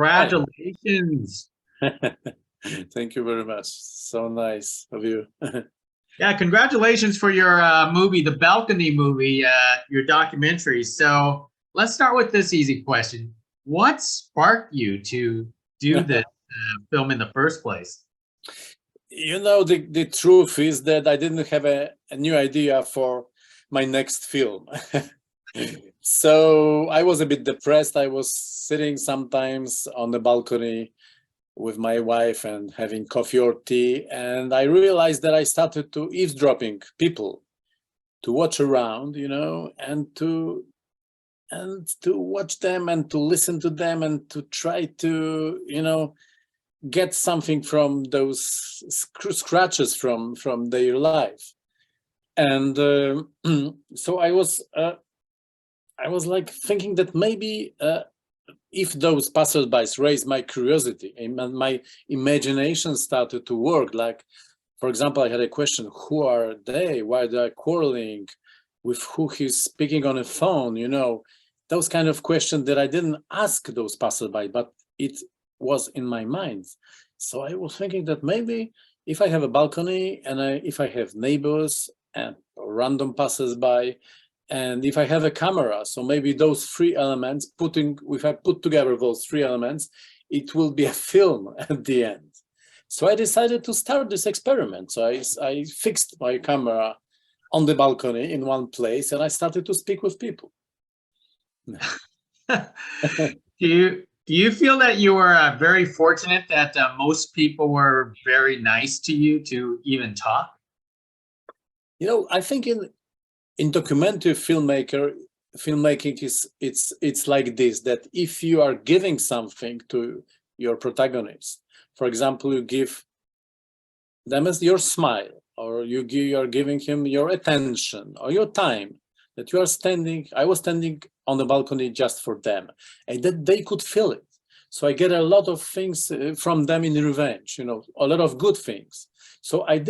Hi. Congratulations. Thank you very much. So nice of you. Yeah, congratulations for your movie, the Balcony movie, your documentary. So let's start with this easy question. What sparked you to do this film in the first place? You know, the truth is that I didn't have a new idea for my next film. So I was a bit depressed. I was sitting sometimes on the balcony with my wife and having coffee or tea, and I realized that I started to eavesdropping people, to watch around, you know, and to watch them and to listen to them and to try to, you know, get something from those scratches from their life. And so I was like thinking that maybe if those passerbys raised my curiosity and my imagination started to work, like, for example, I had a question: who are they? Why they are quarreling? With who he's speaking on a phone? You know, those kind of questions that I didn't ask those passerby, but it was in my mind. So I was thinking that maybe if I have a balcony and if I have neighbors and random passersby, and if I have a camera, so maybe those three elements, if I put together those three elements, it will be a film at the end. So I decided to start this experiment. So I fixed my camera on the balcony in one place and I started to speak with people. Do you feel that you were very fortunate that most people were very nice to you to even talk? You know, I think in documentary filmmaking it's like this, that if you are giving something to your protagonist, for example, you give them as your smile, or you are giving him your attention or your time, that you are standing, I was standing on the balcony just for them, and that they could feel it. So I get a lot of things from them in revenge, you know, a lot of good things. So I've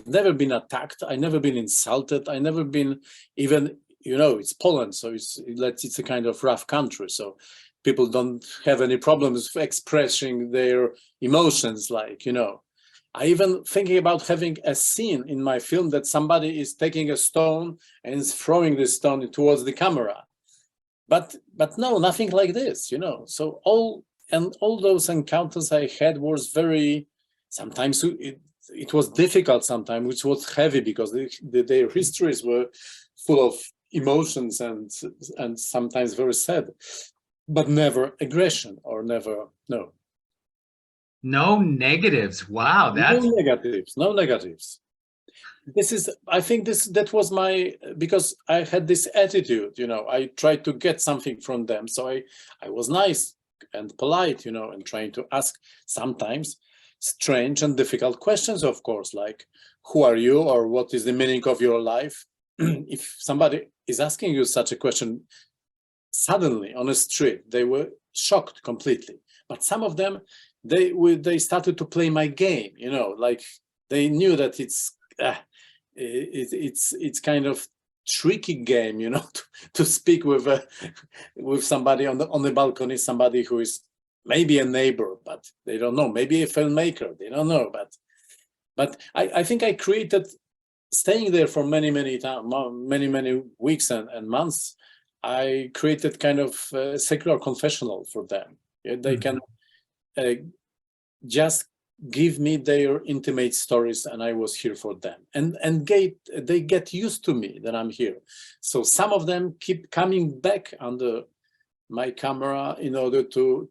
never been attacked, I've never been insulted, I never been even, you know, it's Poland, so it's a kind of rough country, so people don't have any problems expressing their emotions, like, you know. I even thinking about having a scene in my film that somebody is taking a stone and is throwing the stone towards the camera. But no, nothing like this, you know. So all those encounters I had was very, sometimes it was difficult, sometimes which was heavy, because their histories were full of emotions and sometimes very sad, but never aggression, or never, no. No negatives. Wow, that's No negatives, no negatives. I think that was because I had this attitude, you know, I tried to get something from them. So I was nice and polite, you know, and trying to ask sometimes strange and difficult questions, of course, like, who are you, or what is the meaning of your life? If somebody is asking you such a question suddenly on a street, they were shocked completely. But some of them, they started to play my game, you know, like they knew that it's kind of tricky game, you know, to speak with somebody on the balcony, somebody who is maybe a neighbor, but they don't know, maybe a filmmaker, they don't know. But I think I created, staying there for many weeks and months, I created kind of a secular confessional for them. They can just give me their intimate stories, and I was here for them, and they get used to me that I'm here. So some of them keep coming back under my camera in order to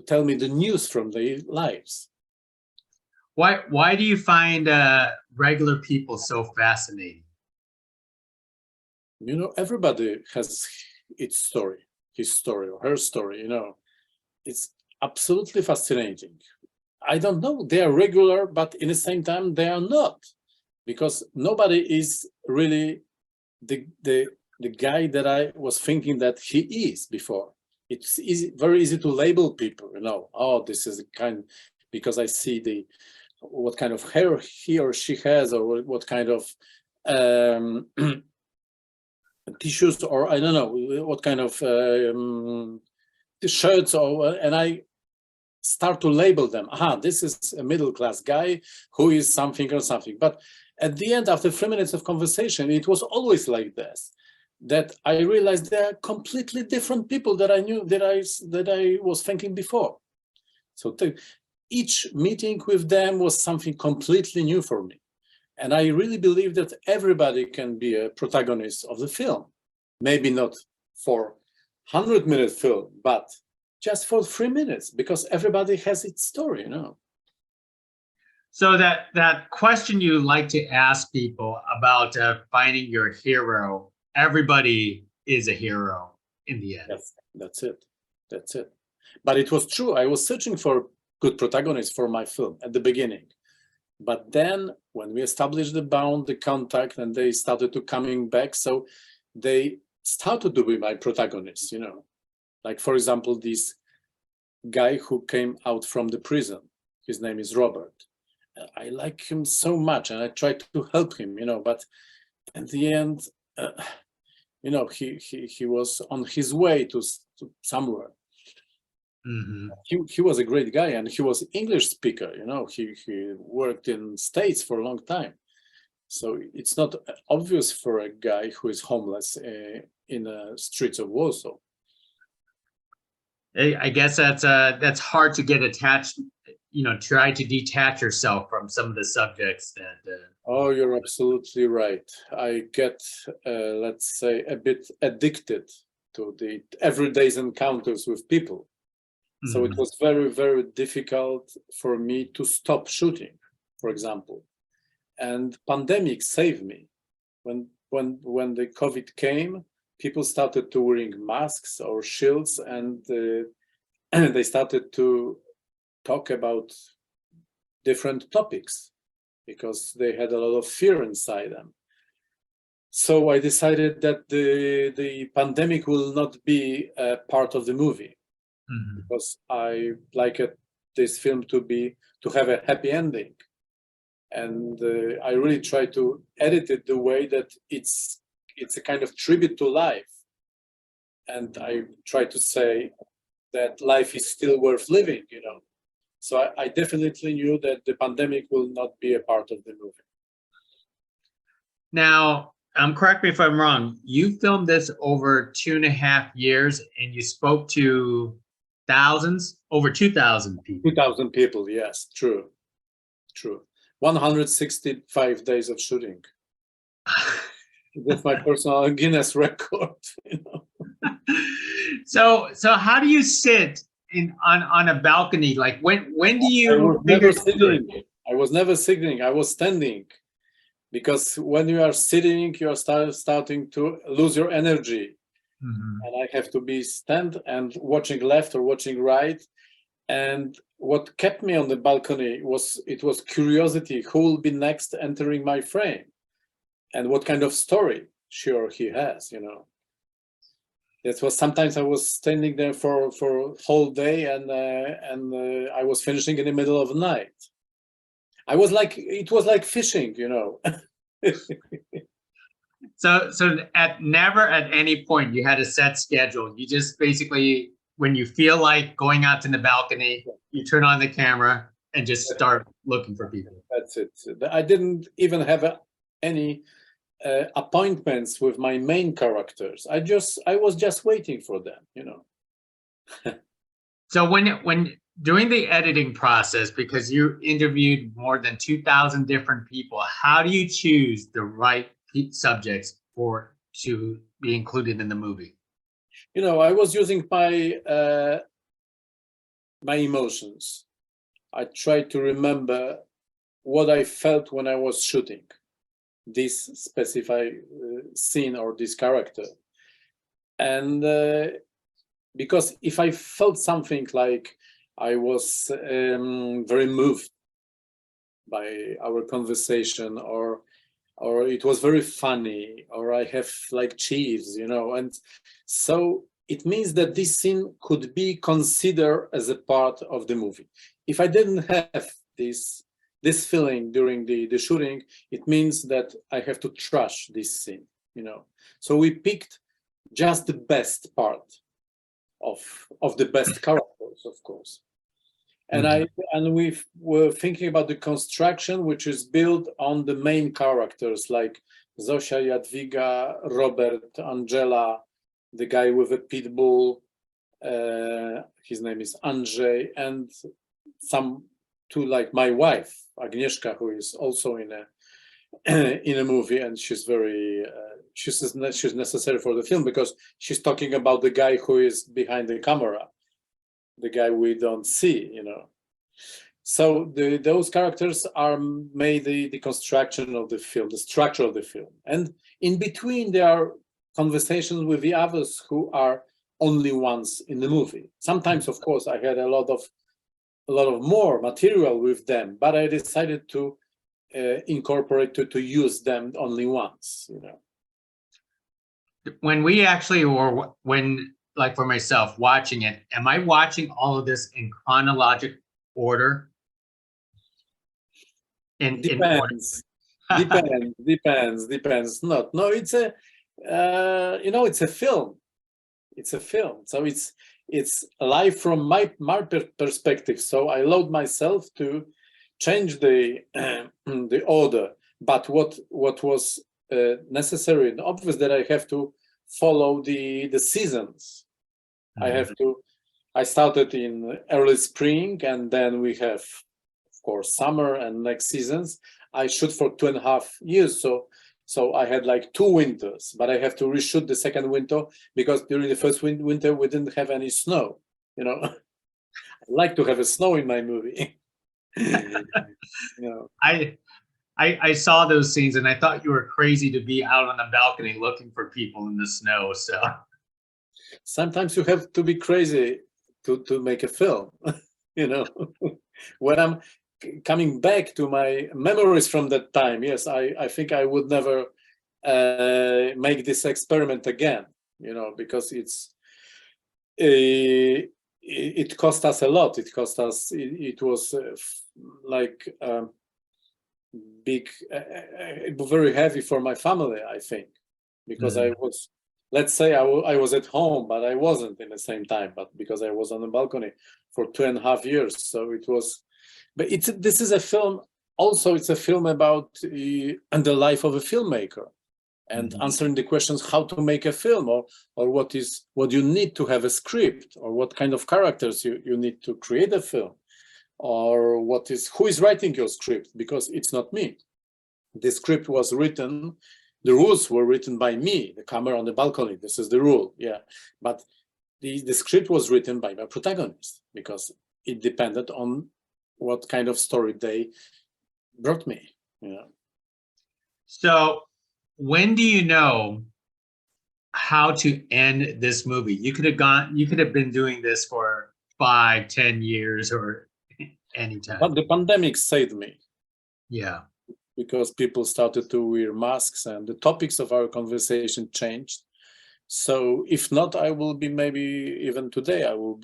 tell me the news from their lives. why do you find regular people so fascinating? You know, everybody has its story, his story or her story, you know. It's absolutely fascinating. I don't know, they are regular, but in the same time they are not, because nobody is really the guy that I was thinking that he is before. It's very easy to label people, you know. Oh, this is kind, because I see what kind of hair he or she has, or what kind of tissues, or I don't know what kind of the shirts, and I start to label them. This is a middle-class guy who is something or something. But at the end, after 3 minutes of conversation, it was always like this, that I realized they are completely different people that I knew, that I was thinking before. So each meeting with them was something completely new for me. And I really believe that everybody can be a protagonist of the film. Maybe not for 100-minute film, but just for 3 minutes, because everybody has its story, you know. So that question you like to ask people about finding your hero, everybody is a hero in the end. Yes, that's it. That's it. But it was true. I was searching for good protagonists for my film at the beginning. But then when we established the bond, the contact, and they started to coming back, so they started to be my protagonists, you know. Like, for example, this guy who came out from the prison, his name is Robert. I like him so much, and I tried to help him, you know, but at the end, you know, he was on his way to somewhere. Mm-hmm. He was a great guy, and he was English speaker, you know, he worked in States for a long time. So it's not obvious for a guy who is homeless in the streets of Warsaw. I guess that's hard to get attached, you know, try to detach yourself from some of the subjects that. Oh, you're absolutely right. I get, let's say, a bit addicted to the everyday encounters with people. So it was very, very difficult for me to stop shooting, for example. And pandemic saved me. When the COVID came, people started to wearing masks or shields, and they started to talk about different topics because they had a lot of fear inside them. So I decided that the pandemic will not be a part of the movie, because I like this film to have a happy ending. And I really try to edit it the way that it's a kind of tribute to life. And I try to say that life is still worth living, you know. So I definitely knew that the pandemic will not be a part of the movie. Now, correct me if I'm wrong, you filmed this over 2.5 years, and you spoke to thousands, over 2,000 people. 2,000 people, yes, true. 165 days of shooting. That's my personal Guinness record, you know. So how do you sit on a balcony? Like when do you? I was never sitting. I was standing, because when you are sitting, you are starting to lose your energy, and I have to be stand and watching left or watching right. And what kept me on the balcony was curiosity: who will be next entering my frame, and what kind of story she or he has, you know. It was sometimes I was standing there for a whole day, and I was finishing in the middle of the night. It was like fishing, you know. So never at any point you had a set schedule. You just basically, when you feel like going out to the balcony, you turn on the camera and just start looking for people. That's it. I didn't even have any appointments with my main characters. I was just waiting for them, you know. So when during the editing process, because you interviewed more than 2,000 different people, how do you choose the right subjects to be included in the movie? You know, I was using my emotions. I tried to remember what I felt when I was shooting this specific scene or this character. And because if I felt something like I was very moved by our conversation, or it was very funny, or I have like chills, you know, and so it means that this scene could be considered as a part of the movie. If I didn't have this feeling during the shooting, it means that I have to trash this scene, you know. So we picked just the best part of the best characters, of course. And we were thinking about the construction, which is built on the main characters like Zosia, Jadwiga, Robert, Angela, the guy with a pit bull, his name is Andrzej, and some two, like my wife, Agnieszka, who is also in a movie, and she's very she's necessary for the film because she's talking about the guy who is behind the camera, the guy we don't see, you know. So those characters are made the construction of the film, the structure of the film, and in between there are conversations with the others who are only ones in the movie. Sometimes, of course, I had a lot of more material with them, but I decided to incorporate to use them only once, you know. When we actually, or when, like for myself, watching it, am I watching all of this in chronologic order? Depends. Depends. No, it's a, you know, it's a film. It's a film. So it's live from my perspective. So I allowed myself to change the order. But what was necessary and obvious that I have to follow the seasons. I started in early spring, and then we have, of course, summer and next seasons. I shoot for 2.5 years, so I had like 2 winters, but I have to reshoot the second winter because during the first winter we didn't have any snow. You know, I like to have a snow in my movie. You know. I saw those scenes and I thought you were crazy to be out on the balcony looking for people in the snow. So sometimes you have to be crazy to make a film. You know, when I'm coming back to my memories from that time, yes, I think I would never make this experiment again, you know, because it cost us a lot. It cost us, it was like big, very heavy for my family, I think, because I was, let's say I was at home, but I wasn't in the same time, but because I was on the balcony for 2.5 years. So it was, but this is a film, also it's a film about the life of a filmmaker and answering the questions how to make a film, or what you need to have a script, or what kind of characters you need to create a film, or who is writing your script, because it's not me. The script was written, the rules were written by me, the camera on the balcony, this is the rule, yeah. But the script was written by my protagonist because it depended on what kind of story they brought me, you know. So when do you know how to end this movie? You could have been doing this for 5-10 years or anytime. But the pandemic saved me. Yeah. Because people started to wear masks and the topics of our conversation changed. So if not, I will be, maybe even today, I will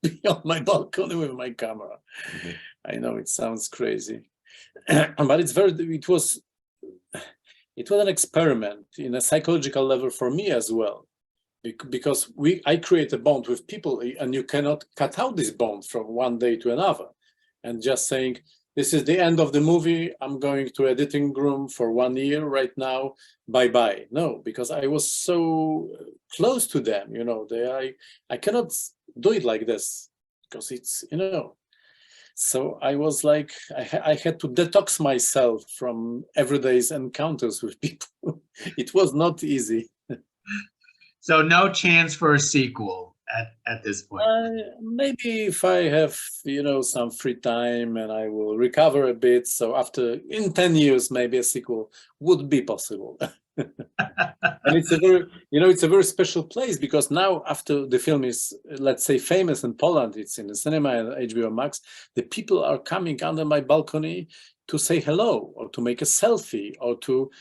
be on my balcony with my camera. I know it sounds crazy, but it was an experiment in a psychological level for me as well, because I create a bond with people, and you cannot cut out this bond from one day to another, and just saying, this is the end of the movie, I'm going to editing room for 1 year right now, bye-bye. No, because I was so close to them, you know, I cannot do it like this because it's, you know. So I was like, I had to detox myself from everyday's encounters with people. It was not easy. So no chance for a sequel at this point? Maybe if I have, you know, some free time and I will recover a bit. So in 10 years, maybe a sequel would be possible. And it's a very special place, because now, after the film is, let's say, famous in Poland, it's in the cinema and HBO Max, the people are coming under my balcony to say hello, or to make a selfie, or to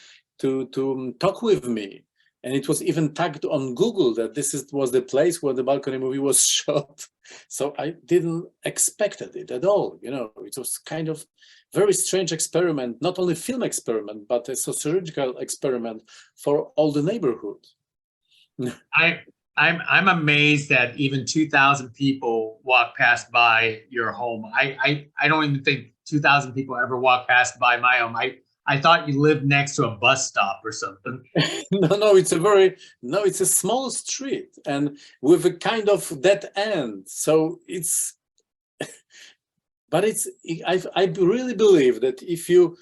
talk with me. And it was even tagged on Google that was the place where the balcony movie was shot. So I didn't expect it at all. You know, it was kind of very strange experiment, not only film experiment, but a sociological experiment for all the neighborhood. I'm amazed that even 2,000 people walk past by your home. I don't even think 2,000 people ever walk past by my home. I thought you lived next to a bus stop or something. No, it's a small street and with a kind of dead end. So it's, but I really believe that if you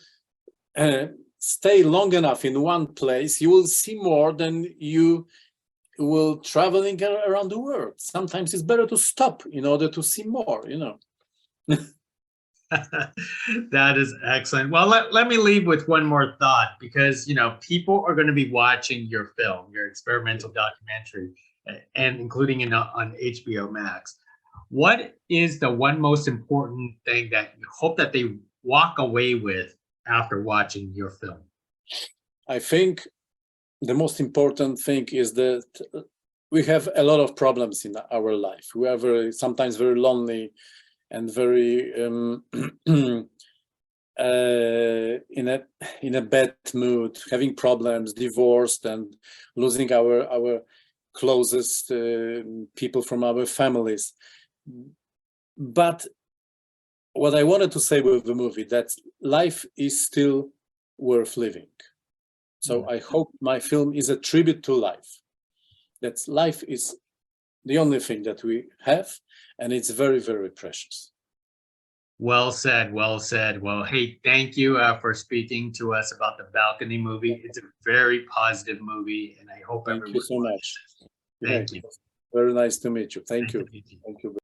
stay long enough in one place, you will see more than you will traveling around the world. Sometimes it's better to stop in order to see more, you know. That is excellent. Well, let me leave with one more thought, because people are going to be watching your film, your experimental documentary, and including on HBO Max. What is the one most important thing that you hope that they walk away with after watching your film? I think the most important thing is that we have a lot of problems in our life. We are sometimes very lonely and very in a bad mood, having problems, divorced, and losing our closest people from our families. But what I wanted to say with the movie, that life is still worth living. So I hope my film is a tribute to life. That life is the only thing that we have, and it's very, very precious. Well said, well said. Well, hey, thank you for speaking to us about the Balcony movie. It's a very positive movie, and I hope Thank you so much. Thank you. Very nice to meet you. Thank you. Thank you. Thank you.